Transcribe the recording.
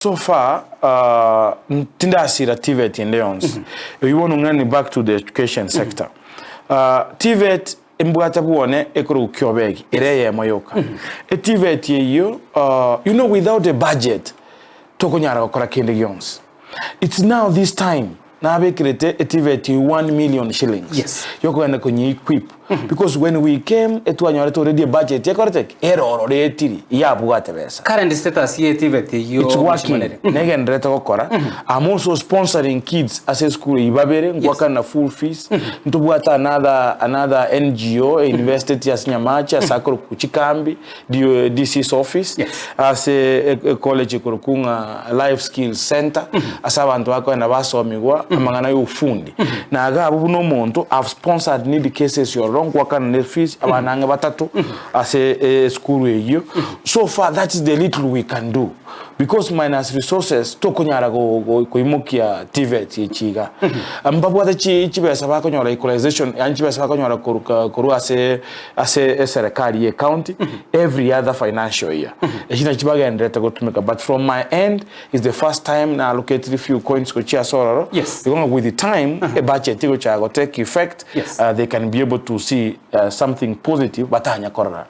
So far, tinda asira TVET in Leons. We want to run back to the education sector. TVET mbwata buone ekuru Kiobegi ireye mayoka. TVET yeyo, you know, without a budget, toko nyara wakora kende Leons. It's now this time. Na abekirete TVET 1 million shillings. Yes. Yoko enda kwenye equip. Because when we came, etuanyore already a budget. Yakorete error retiri. Ya bugate besa. Current status ye TVET yo. It's working. Negen reta kokora. I'm also sponsoring kids as a school. Ibabere ngwaka na full fees. Ntubuata another NGO invested ya Nyamacha sakoro kuchikambi DC's office. Yes. As a college kurukunga life skills center. Asa abantu wako na basomigwa amangana y'ufundi. Na aga abuno monto I've sponsored need cases your wrong worker na fees abananga batatu as a school yeyo. So far that is the little we can do because minus resources to kunyara go imukia TVET yichiga. Ambapo ati chibesa bakonyora equalization anchibesa bakonyora kuru as a serikali ye county every other financial year. Echina chibaga endeta go tumeka, but from my end is the first time na allocate a few coins ko chia sororo. Yes. Because with the time a budget go take effect, yes. They can be able to see something positive batanya korora.